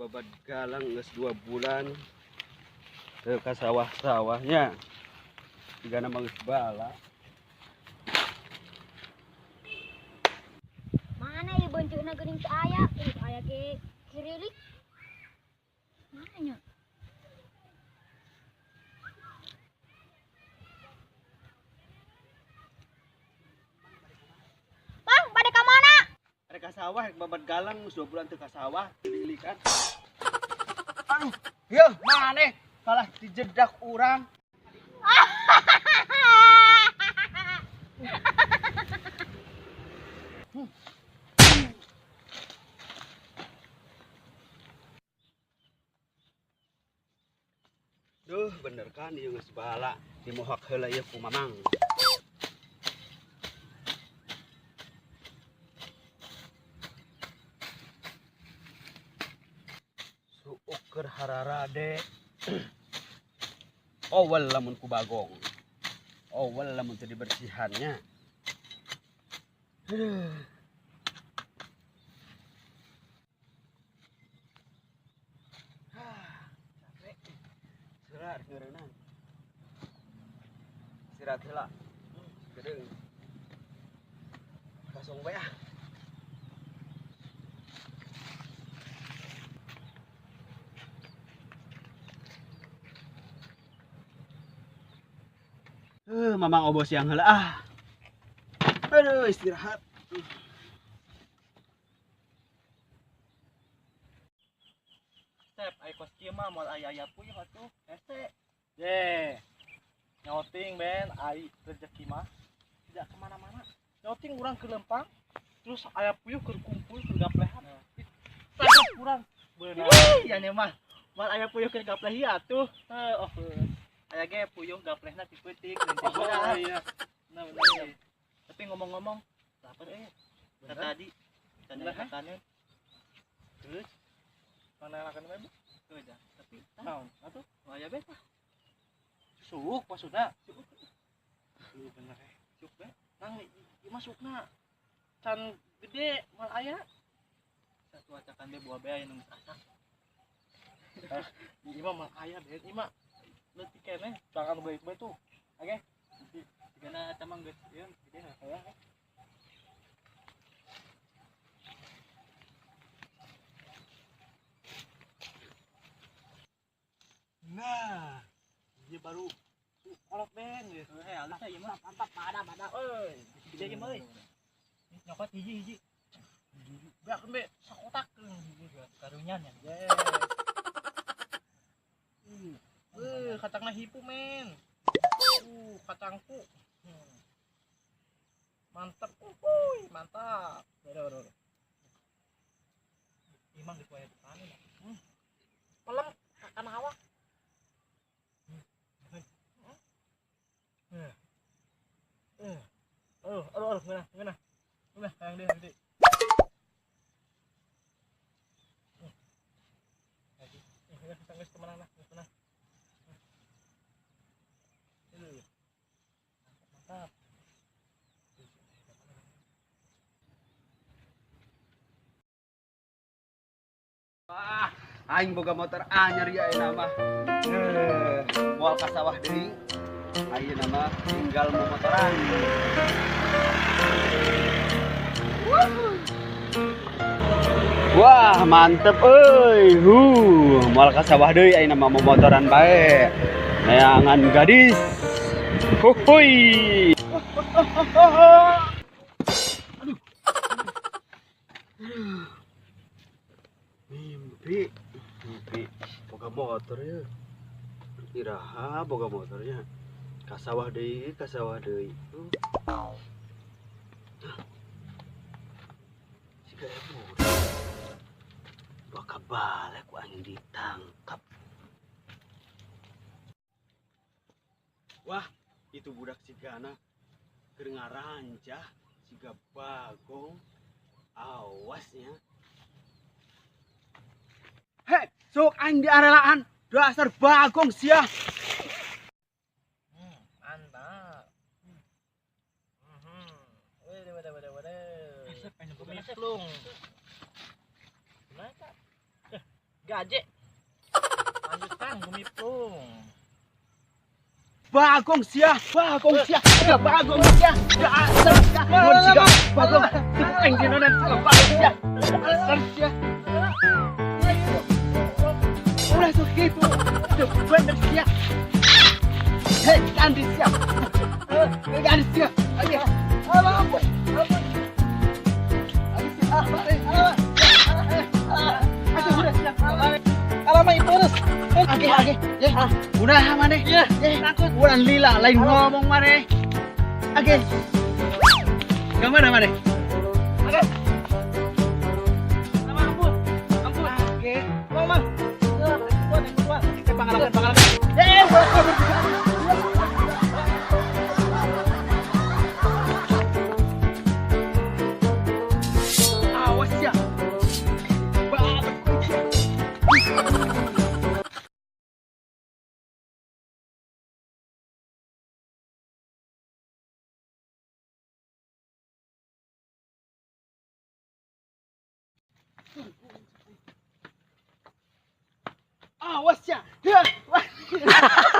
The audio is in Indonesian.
Babat galang geus 2 bulan ke sawah-sawahnya tiga nama geus bala. Mana ya bentukna geuning teu aya, aya ge kirilik. Mana nya? Bang, bade ka mana? Bade ka sawah babat galang geus 2 bulan teu ka sawah diilikan. Aduh, yeuh maneh kalah dijedak urang. Duh, bener kan ieu geus bala dimohak heula ieu ku Mamang. Suuk keur hararade. Owel lamun ku Bagong. Owel lamun teu dibersihannya. Aduh. Istirahat ngeureunana. Istirahat heula. Gedeung. Kasong bae ah. Mamang obos yang heula ah. Aduh, istirahat. Sep, ai kos kieu mah moal aya puyeuh atuh, hese. Ye. Nyoting ben, ai rezeki mah tidak kemana-mana. Nyoting urang ke Lempang, terus aya puyeuh keur kumpul keur gaplehan. Tadi urang beunang. Ya nya mah, moal aya puyeuh keur gapleh ieu atuh. Oh, aya ge puyeuh gaplehna ti peutik dan ti beunang. Iya. Nah, bener. Tapi ngomong-ngomong, lapar tadi tanya makanan. Terus mana makan mah? Beda. Tapi naon? Atuh, aya beta. Suuk maksudna. Suuk. Iya bener suuk be. Nang ieu masukna can gede moal aya. Satu acakan be buah be aya nu asak. Ieu mah moal aya be, ieu mah leutik keneh, jangan baik-baik tuh. Oke. Tigana tamang geus ieu gede aya. Nah, dia baru kolot ben gitu. Halus ieu mah mantap pada euy. Gede ieu mah euy. Nyokot hiji. Beakeun be sakotak karunyan ya. Kacangna hipu men. Kacangku. Mantap. Mantap. Bener. Imang geus wae depan. Pelem kana hawa. Ngena. Udah, sayang deh nanti. Kita nges kemana nah, kemana? Mantap. Wah, aing boga motor anyar ya ayeuna mah. Moal ka sawah deui. Ayeuna mah tinggal motoran. Wah, mantep euy. Moal ka sawah deui ayeuna mah motoran bae. Neangan gadis. Hohoi. Mimpi boga motor ya. Iraha boga motornya. Ka sawah deui. Siga budak. Baka balik ku anjing ditangkap. Wah, itu budak sigana Kedengaran jika Bagong awasnya. Hei, sok aing di arelaan dasar Bagong sia. Mantap. Waduh. Gumiplung. Kenapa? Gaje. Lanjutkan gumiplung. Bagong sia. Ya Bagong sia. Dasar sia. Jika Bagong aing di nonan Bagong sia. Dasar sia. Ulah sok kipu. Bener sia. Hei, Andi sia. Andi sia. Ampun. Alamak itu terus. Age. Udah mana? Ya, takut. Bulan lila lain ngomong mana? Age. Kemana mana? Age. Ampun. Age. Ngomong. Kita pangalakan. Awas ya. Awas ya.